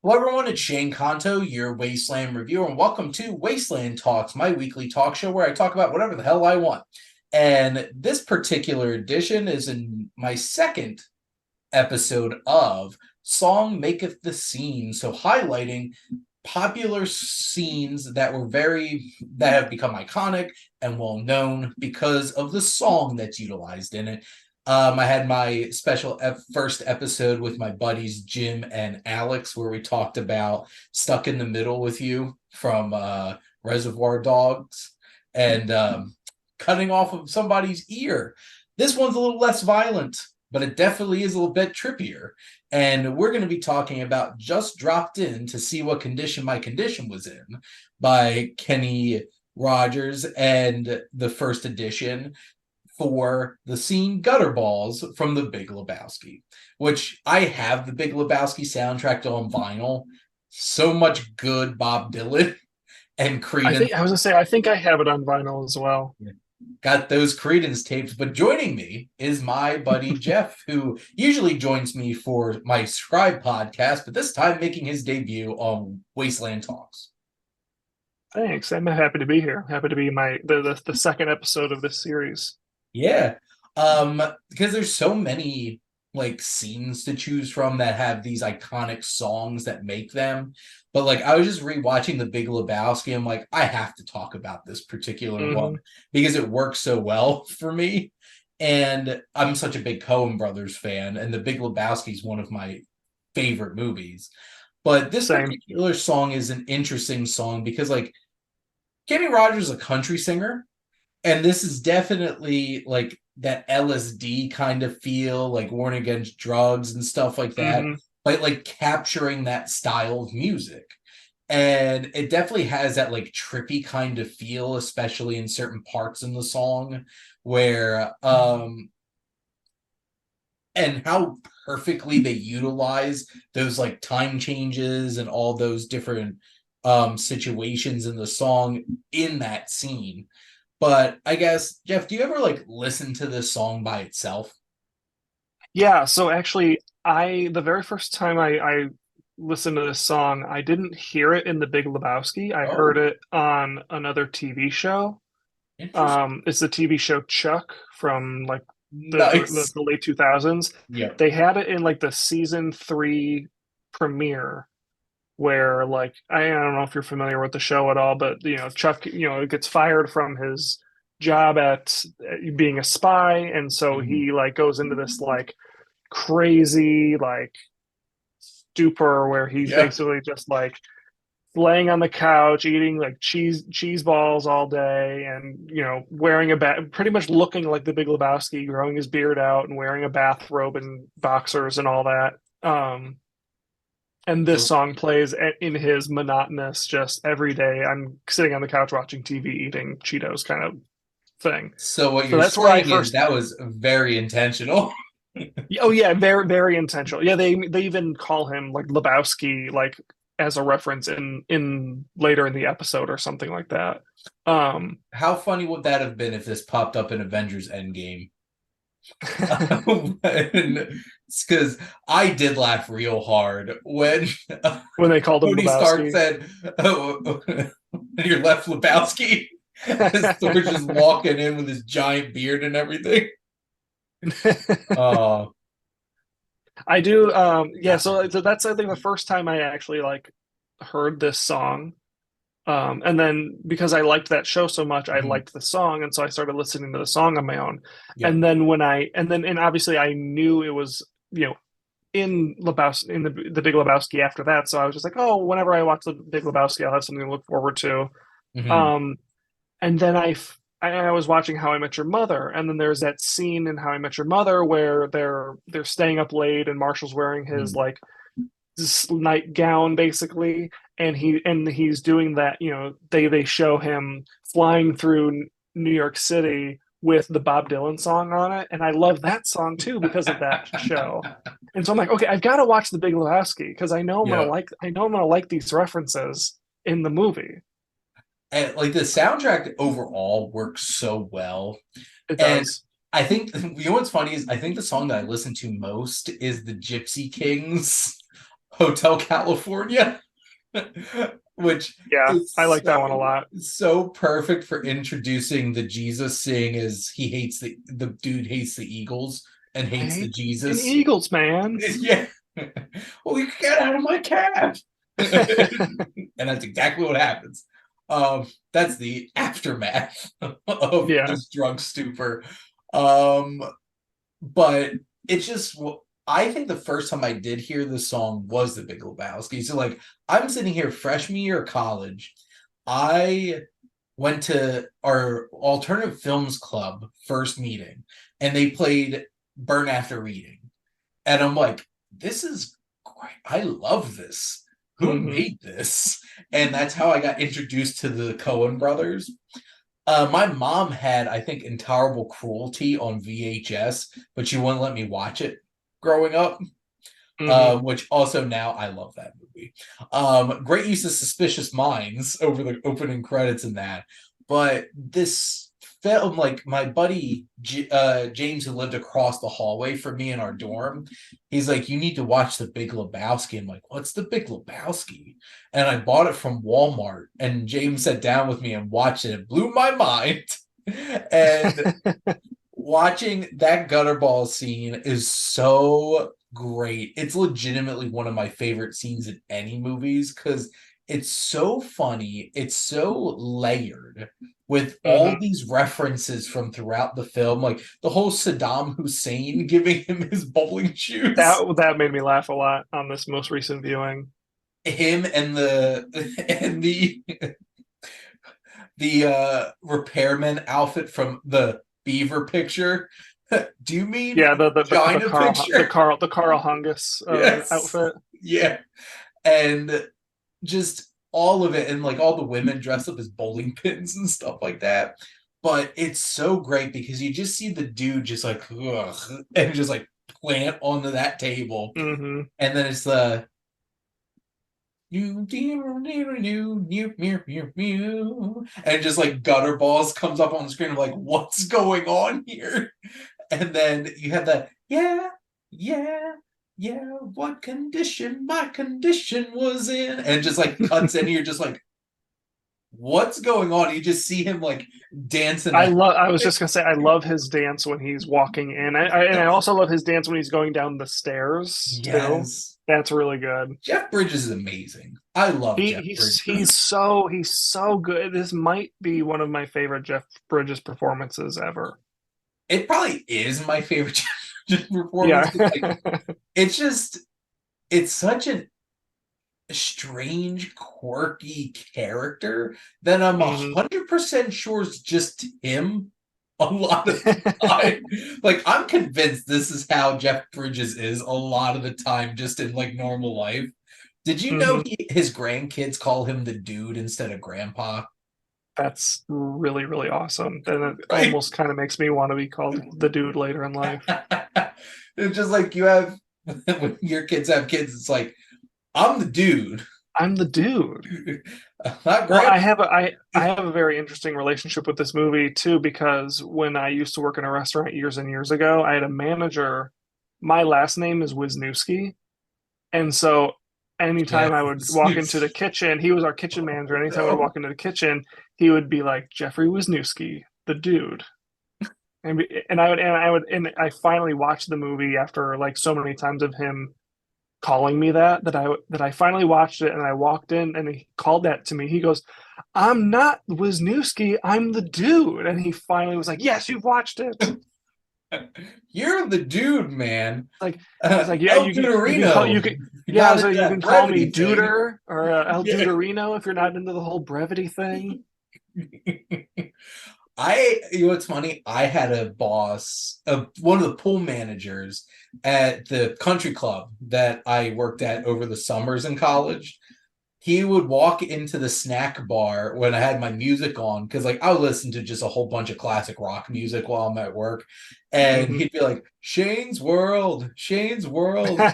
Hello, everyone. It's Shane Kanto, your Wasteland reviewer, and welcome to Wasteland Talks, my weekly talk show where I talk about whatever the hell I want. And this particular edition is in my second episode of Song Maketh the Scene. So, highlighting popular scenes that have become iconic and well known because of the song that's utilized in it. I had my special first episode with my buddies Jim and Alex, where we talked about "Stuck in the Middle with You" from Reservoir Dogs and cutting off of somebody's ear. This one's a little less violent, but it definitely is a little bit trippier. And we're going to be talking about "Just Dropped In to See What Condition My Condition Was In" by Kenny Rogers, and the first edition for the scene Gutter Balls from The Big Lebowski, which I have the Big Lebowski soundtrack on vinyl. So much good Bob Dylan and Creedence. I think I have it on vinyl as well. Got those Creedence tapes. But joining me is my buddy Jeff, who usually joins me for my Scribe podcast, but this time making his debut on Wasteland Talks. Thanks. I'm happy to be here. Happy to be the second episode of this series. Yeah. Because there's so many like scenes to choose from that have these iconic songs that make them. But like I was just rewatching The Big Lebowski. I'm like, I have to talk about this particular one because it works so well for me. And I'm such a big Coen Brothers fan, and The Big Lebowski is one of my favorite movies. But this Same. particular song is an interesting song because like Kenny Rogers is a country singer, and this is definitely like that LSD kind of feel, like Warning Against Drugs and stuff like that, but like capturing that style of music. And it definitely has that like trippy kind of feel, especially in certain parts in the song where and how perfectly they utilize those like time changes and all those different situations in the song in that scene. But I guess, Jeff, do you ever like listen to this song by itself? Yeah, so actually the very first time I listened to this song, I didn't hear it in The Big Lebowski. I heard Oh, it on another TV show. interesting. It's the TV show Chuck from like Nice. the late 2000s. Yeah. They had it in like the season 3 premiere where like I don't know if you're familiar with the show at all, but Chuck gets fired from his job at being a spy, and so Mhm. he like goes into this like crazy like stupor where he's Yeah. basically just like laying on the couch eating like cheese balls all day, and wearing a pretty much looking like the Big Lebowski, growing his beard out and wearing a bathrobe and boxers and all that. And this So, song plays in his monotonous, just every day I'm sitting on the couch watching TV eating Cheetos kind of thing. so what So you're that's where I saying is first. that was very intentional. Oh yeah, very very intentional. Yeah, they even call him like Lebowski, like as a reference in later in the episode or something like that. How funny would that have been if this popped up in Avengers Endgame? It's because I did laugh real hard when when they called him Tony Stark Lebowski. said, "Oh, you're left Lebowski." As Thor's just walking in with his giant beard and everything. Uh, I do. Yeah. So that's I think the first time I actually like heard this song. And then because I liked that show so much, I mhm. liked the song, and so I started listening to the song on my own. Yeah. And then and obviously I knew it was in Lebowski, in the Big Lebowski after that. So I was just like, oh, whenever I watch the Big Lebowski, I'll have something to look forward to. Mhm. Um, and then I was watching How I Met Your Mother, and then there's that scene in How I Met Your Mother where they're staying up late, and Marshall's wearing his Mhm. like this nightgown basically, and he's doing that. They show him flying through New York City with the Bob Dylan song on it, and I love that song too because of that show. And so I'm like, okay, I've got to watch The Big Lebowski because Yeah. I know I'm gonna like these references in the movie. And like the soundtrack overall works so well. It And does. I think you know what's funny is I think the song that I listen to most is the Gypsy Kings Hotel California, which Yeah, I is like that one a lot. so perfect for introducing the Jesus, seeing as he hates the dude hates the Eagles and I hates the hate the Jesus. Eagles, man. Yeah. Well, you get out of my cab. And that's exactly what happens. That's the aftermath of Yeah. this drug stupor. Um, but it's just, I think the first time I did hear the song was the Big Lebowski. So, like, I'm sitting here freshman year of college. I went to our alternative films club first meeting, and they played Burn After Reading. And I'm like, this is great. I love this. Who Hmm. made this? And that's how I got introduced to the Coen brothers. My mom had, I think, Intolerable Cruelty on VHS, but she wouldn't let me watch it growing up. Hmm. Which also now I love that movie. Great use of Suspicious Minds over the opening credits in that. But this film, like my buddy James, who lived across the hallway from me in our dorm, he's like, "You need to watch The Big Lebowski." I'm like, "What's The Big Lebowski?" And I bought it from Walmart, and James sat down with me and watched it. It blew my mind. And watching that gutterball scene is so great. It's legitimately one of my favorite scenes in any movies because it's so funny. It's so layered with all Hmm. these references from throughout the film, like the whole Saddam Hussein giving him his bowling shoes. That made me laugh a lot on this most recent viewing. Him and the repairman outfit from the Beaver picture. Do you mean Yeah, the China picture? Carl Hungus Yes. outfit. Yeah. And just all of it, and like all the women dressed up as bowling pins and stuff like that. But it's so great because you just see the dude just like, ugh, and just like plant onto that table. Hmm. And then it's the and just like gutter balls comes up on the screen of like, what's going on here? And then you have that, yeah, yeah, yeah, what condition my condition was in, and just like cuts in, you're just like, what's going on? You just see him like dancing that. I was just gonna say I love his dance when he's walking in. And I also love his dance when he's going down the stairs too. Yes. That's really good. Jeff Bridges is amazing. I love Jeff Bridges. He's so good. This might be one of my favorite Jeff Bridges performances ever. It probably is my favorite Jeff Bridges performance. Yeah. But like, it's just, it's such a strange, quirky character that I'm a Hmm. 100% sure is just him a lot of the time. Like, I'm convinced this is how Jeff Bridges is a lot of the time, just in like normal life. Did you know Hmm. his grandkids call him the dude instead of grandpa? That's really, really awesome. And it Right? almost kind of makes me want to be called the dude later in life. It's just like you have when your kids have kids, it's like, I'm the dude. I'm the dude. Not Well, grandpa. I have a very interesting relationship with this movie too, because when I used to work in a restaurant years and years ago, I had a manager. My last name is Wisniewski, and so anytime I would walk into the kitchen, he was our kitchen manager. Anytime I would No. walk into the kitchen, he would be like Jeffrey Wisniewski, the dude. And I finally watched the movie after like so many times of him calling me that I finally watched it and I walked in and he called that to me. He goes, "I'm not Wisniewski, I'm the dude." And he finally was like, "Yes, you've watched it." You're the dude, man. Like I was like, "Yeah, El you can call Duderino. you can You yeah." I got was like, into "You that can call me brevity thing. Duder or El Yeah. Duderino if you're not into the whole brevity thing." You know what's funny? I had a boss, one of the pool managers at the country club that I worked at over the summers in college. He would walk into the snack bar when I had my music on, because like I would listen to just a whole bunch of classic rock music while I'm at work, and Hmm. he'd be like, Shane's World,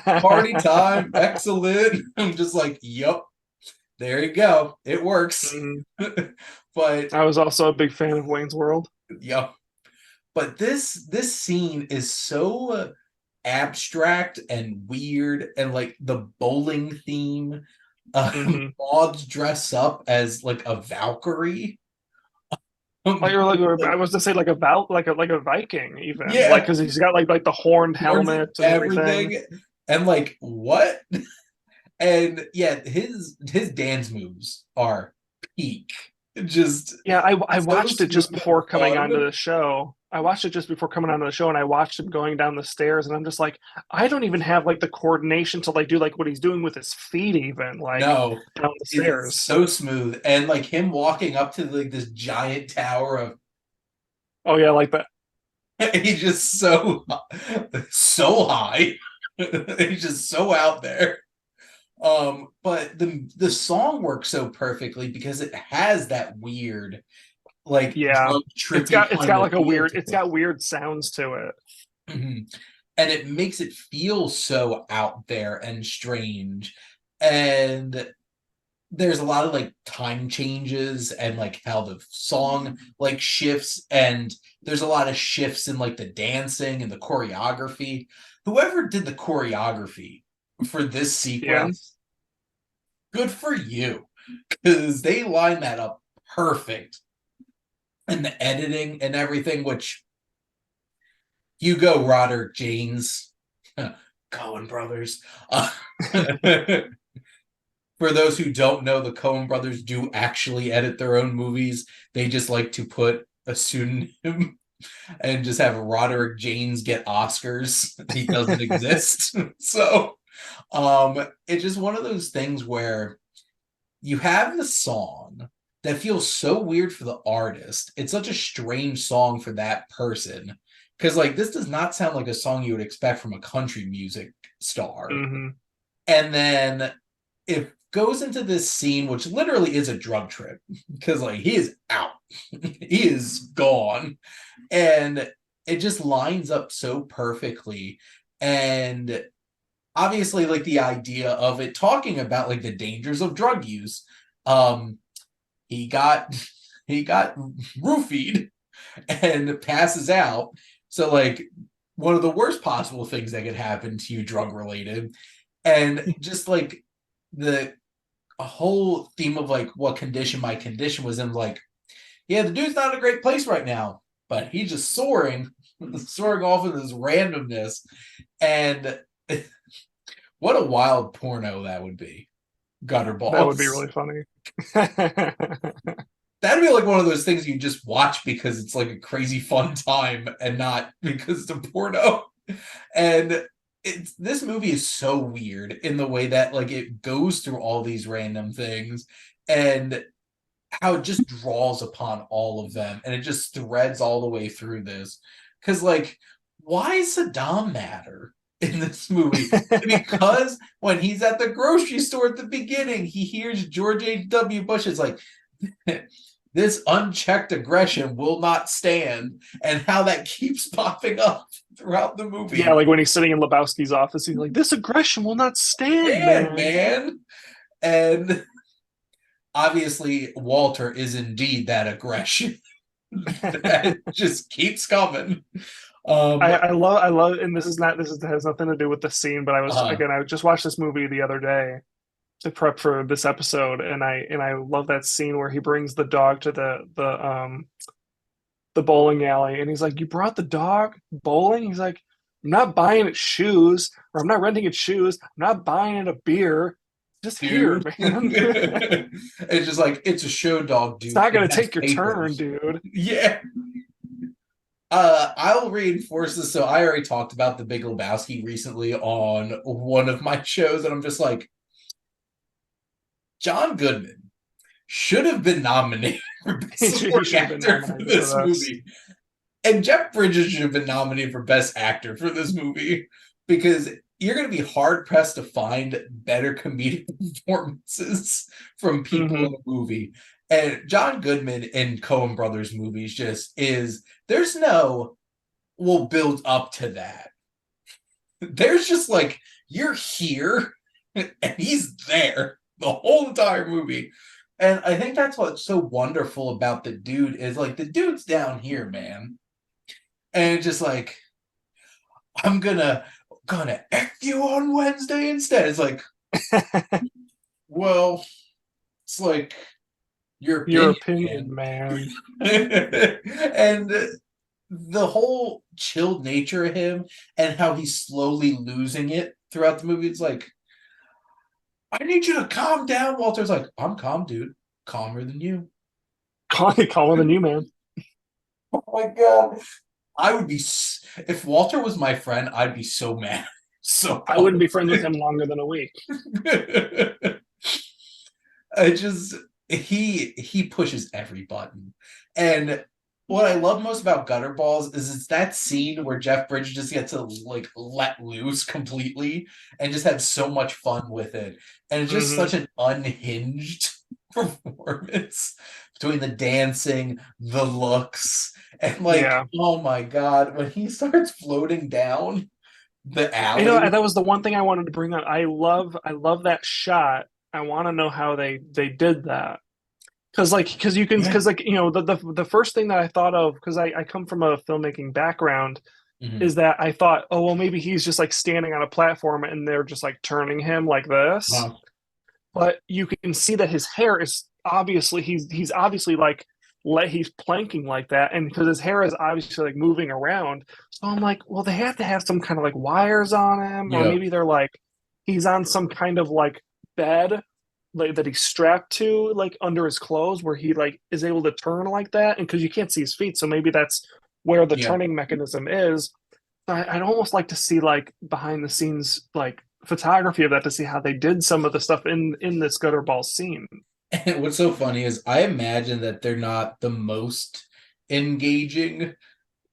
party time, excellent." I'm just like, "Yep, there you go, it works." Hmm. But I was also a big fan of Wayne's World. yep. But this scene is so abstract and weird, and like the bowling theme. Mm-hmm. Maud's dress up as like a Valkyrie. Like, I Like, was to say like a Viking even like yeah, because he's got like the horned horns and helmet and everything. everything, and like what? And yeah, his dance moves are peak. Just Yeah, I so watched it smooth just and before coming onto fun. the show. I watched it just before coming onto the show, and I watched him going down the stairs, and I'm just like, I don't even have like the coordination to like do like what he's doing with his feet, even like No, down the it is stairs. so smooth, and like him walking up to like this giant tower of Oh yeah, like that. he's just so high. He's just so out there. But the song works so perfectly because it has that weird, like Yeah, drug trippy it's kind got of like a feel weird to it's it. got weird sounds to it. Mhm. And it makes it feel so out there and strange. And there's a lot of like time changes and like how the song like shifts, and there's a lot of shifts in like the dancing and the choreography. Whoever did the choreography for this Yeah, sequence, good for you, because they line that up perfect, and the editing and everything, which you go Roderick James, Coen brothers. For those who don't know, the Coen brothers do actually edit their own movies. They just like to put a pseudonym and just have Roderick James get Oscars. He doesn't exist. So it's just one of those things where you have the song that feels so weird for the artist. It's such a strange song for that person. Because like this does not sound like a song you would expect from a country music star. hmm And then it goes into this scene, which literally is a drug trip, because like he is out, he is gone, and it just lines up so perfectly. And obviously, like the idea of it talking about like the dangers of drug use. Um, he got he got roofied and passes out. So like one of the worst possible things that could happen to you drug related, and just like the a whole theme of like what condition my condition was in, like, yeah, the dude's not in a great place right now, but he's just soaring, soaring off in this randomness. And what a wild porno that would be. Gutter that would be balls. really funny. That'd be like one of those things you just watch because it's like a crazy fun time and not because it's a porno. And this movie is so weird in the way that like it goes through all these random things, and how it just draws upon all of them, and it just threads all the way through this. Because like, why Saddam matter in this movie? Because when he's at the grocery store at the beginning, he hears George H.W. Bush is like, this unchecked aggression will not stand, and how that keeps popping up throughout the Yeah, movie. like when he's sitting in Lebowski's office, he's like, "This aggression will not stand, Man, man." man. And obviously, Walter is indeed that aggression that just keeps coming. Um, I love, and this is has nothing to do with the scene, but uh, I just watched this movie the other day to prep for this episode, and I love that scene where he brings the dog to the bowling alley, and he's like, "You brought the dog bowling?" He's like, "I'm not buying it shoes, or I'm not renting it shoes. I'm not buying it a beer. Just here, dude. man. It's just like, it's a show dog, It's dude. not It gonna has take your turn, papers. dude." Yeah. I'll reinforce this. So I already talked about The Big Lebowski recently on one of my shows, and I'm just like, John Goodman should have been nominated for Best He Supporting should have been Actor for nominated for this this. movie. And Jeff Bridges should have been nominated for Best Actor for this movie, because you're going to be hard pressed to find better comedic performances from people in hmm a movie. And John Goodman in Coen Brothers movies just is, there's no, we'll build up to that. There's just like, you're here and he's there the whole entire movie. And I think that's what's so wonderful about the dude is like, the dude's down here, man. And it's just like, I'm gonna gonna F you on Wednesday instead. It's like, well, it's like your Your opinion, opinion, man. man. And the whole chilled nature of him and how he's slowly losing it throughout the movie, it's like, I need you to calm down. Walter's like, I'm calm, dude. Calmer than you. Calmer than you, man. Oh my God. I would be, if Walter was my friend, I'd be so mad. So I wouldn't be friends with him longer than a week. I just he pushes every button. And what I love most about Gutter Balls is it's that scene where Jeff Bridges just gets to like let loose completely and just have so much fun with it. And it's just Mm-hmm. such an unhinged performance between the dancing, the looks, and like, Yeah. oh my God, when he starts floating down the You know, alley. that was the one thing I wanted to bring up. I love that shot. I want to know how they did that. Yeah. Because like the first thing that I thought of, because I come from a filmmaking background, Mhm. is that I thought, oh well, maybe he's just like standing on a platform and they're just like turning him like this. Wow. But you can see that his hair is obviously he's obviously like he's planking like that, and because his hair is obviously like moving around. So I'm like, well, they have to have some kind of like wires on him, or Yeah. maybe they're like he's on some kind of like bed like that he's strapped to like under his clothes where he like is able to turn like that, and because you can't see his feet, so maybe that's where the Yeah. turning mechanism is. I'd almost like to see like behind the scenes like photography of that to see how they did some of the stuff in this gutter ball scene. And what's so funny is I imagine that they're not the most engaging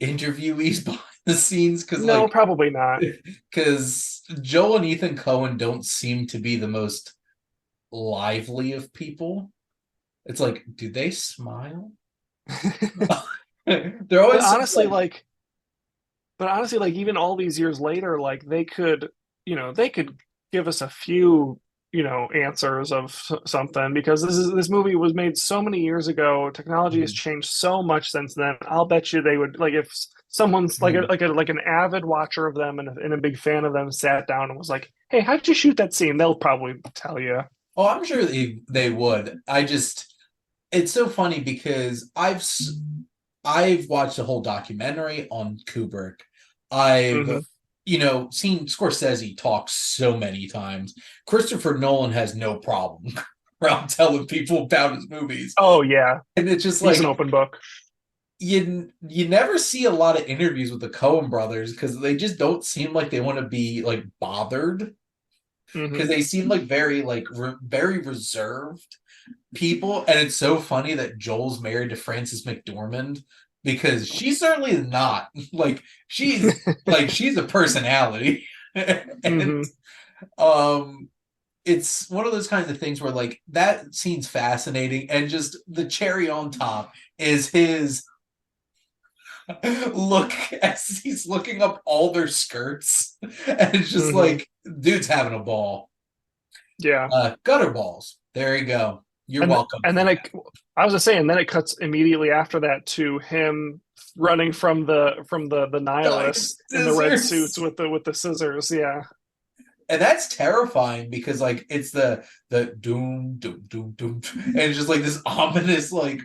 interviewees behind the scenes No, probably not. because Joel and Ethan Coen don't seem to be the most lively of people. It's like, do they smile? They're but always just honestly, like, like, but honestly, like even all these years later, like they could give us a few answers of something because this movie was made so many years ago. Technology has mhm, changed so much since then. I'll bet you they would like if someone's like mhm. like an avid watcher of them and a big fan of them sat down and was like, "Hey, how'd you shoot that scene?" They'll probably tell you. Oh, I'm sure they would. It's so funny because I've watched a whole documentary on Kubrick. I've, Hmm. seen Scorsese talk so many times. Christopher Nolan has no problem around telling people about his movies. Oh yeah, And it's just he's an like open book. you never see a lot of interviews with the Coen brothers because they just don't seem like they want to be like bothered because Hmm. they seem like very reserved people. And it's so funny that Joel's married to Frances McDormand because she's certainly not she's a personality. And Hmm. um it's one of those kinds of things where like that scene's fascinating, and just the cherry on top is his look as he's looking up all their skirts, and it's just Hmm. like dude's having a ball. Yeah. Gutter balls, there you go, you're and welcome and for then that. I was just saying, then it cuts immediately after that to him running from the nihilists in the red suits Scissors. with the scissors. Yeah. And that's terrifying because like it's the doom doom doom doom, and it's just like this ominous like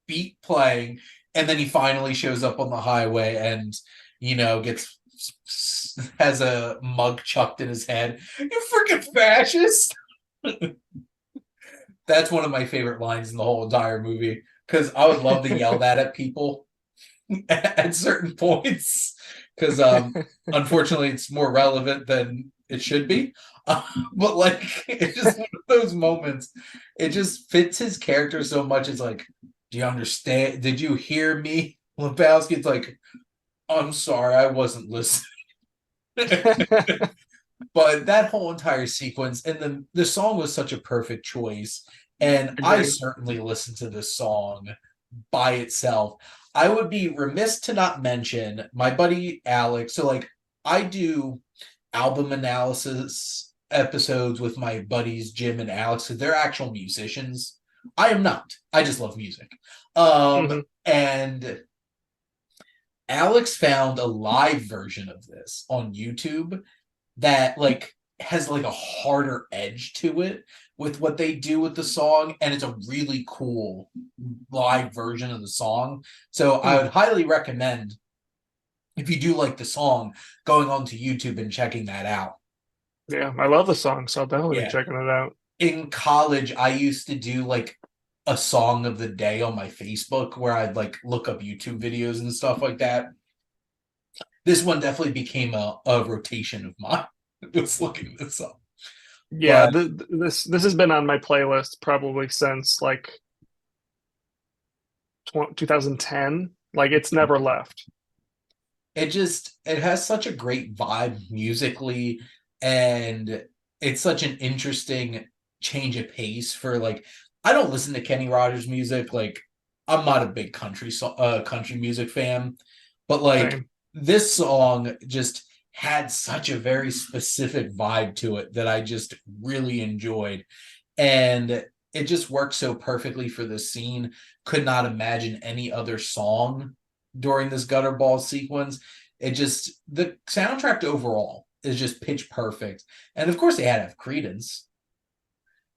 beat playing, and then he finally shows up on the highway and gets has a mug chucked in his head. You freaking fascist. That's one of my favorite lines in the whole entire movie because I would love to yell that at people at certain points because unfortunately it's more relevant than it should be. But like it's just one of those moments. It just fits his character so much. It's like, do you understand? Did you hear me, Lebowski? It's like, I'm sorry, I wasn't listening. But that whole entire sequence and the song was such a perfect choice. And I Agreed. certainly listened to this song by itself. I would be remiss to not mention my buddy Alex. So, like, I do album analysis episodes with my buddies Jim and Alex. So they're actual musicians. I am not. I just love music. Hmm. And Alex found a live version of this on YouTube, that like has like a harder edge to it with what they do with the song, and it's a really cool live version of the song. So I would highly recommend, if you do like the song, going onto YouTube and checking that out. Yeah, I love the song, so I'll definitely be Yeah. checking it out. In college, I used to do like a song of the day on my Facebook where I'd like look up YouTube videos and stuff like that. This one definitely became a rotation of mine. Was looking this up. Yeah, But this has been on my playlist probably since like 2010. Like it's never left. it has such a great vibe musically, and it's such an interesting change of pace for like, I don't listen to Kenny Rogers music. Like, I'm not a big country music fan, but like Same. this song just had such a very specific vibe to it that I just really enjoyed, and it just works so perfectly for the scene. Could not imagine any other song during this gutter ball sequence. It just, the soundtrack overall is just pitch perfect, and of course they had to have Credence,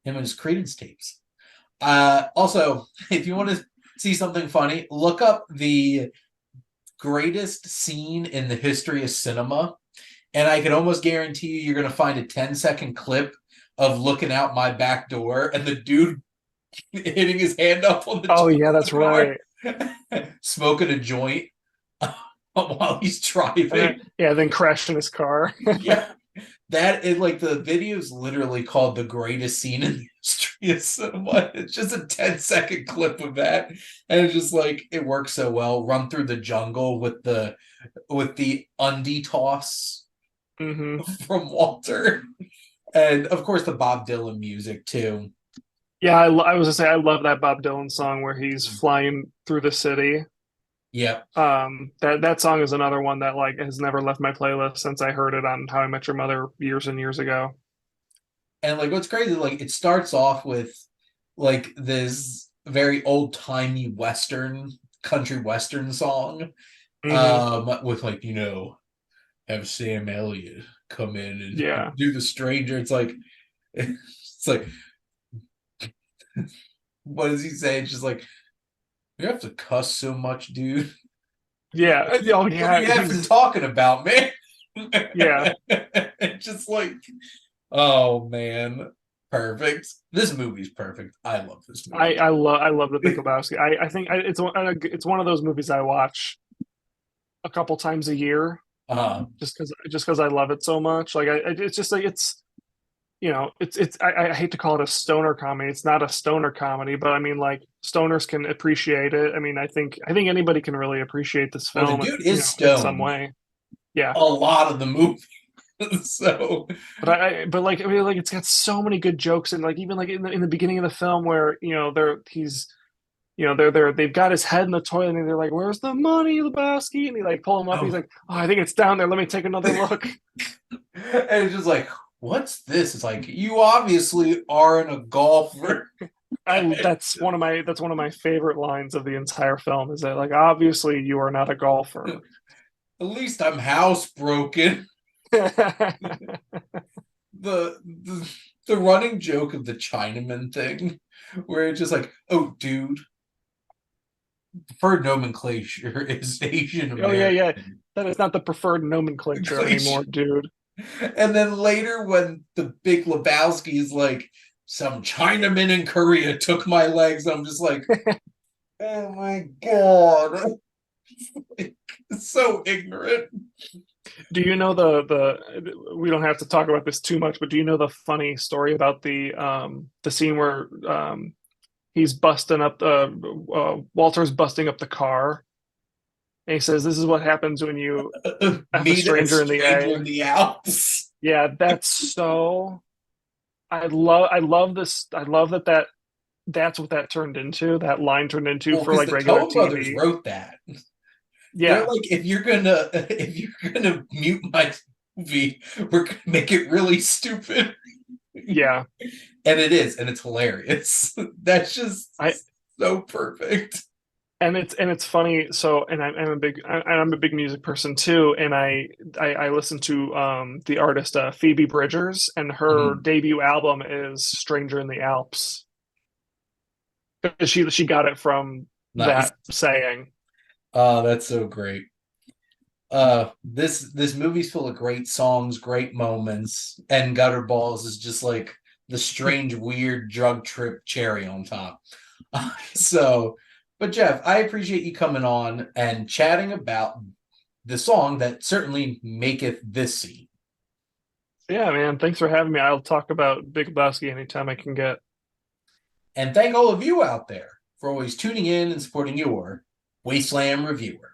him and his Credence tapes. Also, if you want to see something funny, look up the greatest scene in the history of cinema, and I can almost guarantee you're going to find a 10-second clip of looking out my back door and the dude hitting his hand up on the Oh yeah, that's door, right. smoking a joint while he's driving. Then crashed in his car. Yeah, that is like, the video is literally called "The Greatest Scene in the History of Cinema." It's just a 10-second clip of that, and it's just like, it works so well. Run through the jungle with the undie toss Hmm. from Walter, and of course the Bob Dylan music too. Yeah, I was gonna say I love that Bob Dylan song where he's flying through the city. Yep. That song is another one that like has never left my playlist since I heard it on How I Met Your Mother years and years ago. And like, what's crazy, like, it starts off with like this very old timey Western, country Western song, Hmm. with like, have Sam Elliott come in and Yeah, do the stranger. It's like, it's like, what does he say? It's just like, you have to cuss so much, dude. yeah. Oh What are yeah, you after talking about, man? yeah. It's just like, oh man, perfect. This movie's perfect. I love this movie. I love the Big Lebowski. I think it's one of those movies I watch a couple times a year Uh, just because I love it so much. Like it's just like it's I hate to call it a stoner comedy. It's not a stoner comedy, but I mean like stoners can appreciate it. I mean I think anybody can really appreciate this well, the film, dude is in some stoned way. Yeah. a lot of the movie, so But like I mean like it's got so many good jokes, and like even like in the beginning of the film where they've got his head in the toilet and they're like, "Where's the money, Lebowski?" And he like pull him up. He's oh, like, "Oh, I think it's down there. Let me take another look." and it's just like, what's this? It's like, you obviously aren't a golfer. I At that's one of my favorite lines of the entire film is that like obviously you are not a golfer. least I'm housebroken. The running joke of the Chinaman thing, where it's just like, oh, dude, preferred nomenclature is Asian Oh yeah, yeah. American. That is not the preferred nomenclature anymore, dude. And then later, when the Big Lebowski is like, some Chinaman in Korea took my legs, I'm just like, oh my god, it's so ignorant. Do you know the we don't have to talk about this too much, but do you know the funny story about the scene where he's busting up the Walter's busting up the car, and he says, "This is what happens when you F a Meet a stranger in the stranger A." in the Alps. Yeah, that's so. I love this. I love that's what that turned into. That line turned into Well, for because like the regular Coen brothers TV. wrote that. They're Yeah, like, if you're gonna mute my movie, we're gonna make it really stupid. yeah. And it is, and it's hilarious. That's just I so perfect. it's funny. So, and I'm a big music person too, and I listen to the artist Phoebe Bridgers, and her Mhm. debut album is "Stranger in the Alps." She got it from Nice. that saying. Oh, that's so great. This movie's full of great songs, great moments, and Gutter Balls is just like the strange, weird drug trip cherry on top. So, but Jeff, I appreciate you coming on and chatting about the song that certainly maketh this scene. Yeah, man. Thanks for having me. I'll talk about Big Lebowski anytime I can get. And thank all of you out there for always tuning in and supporting your Wasteland Reviewer.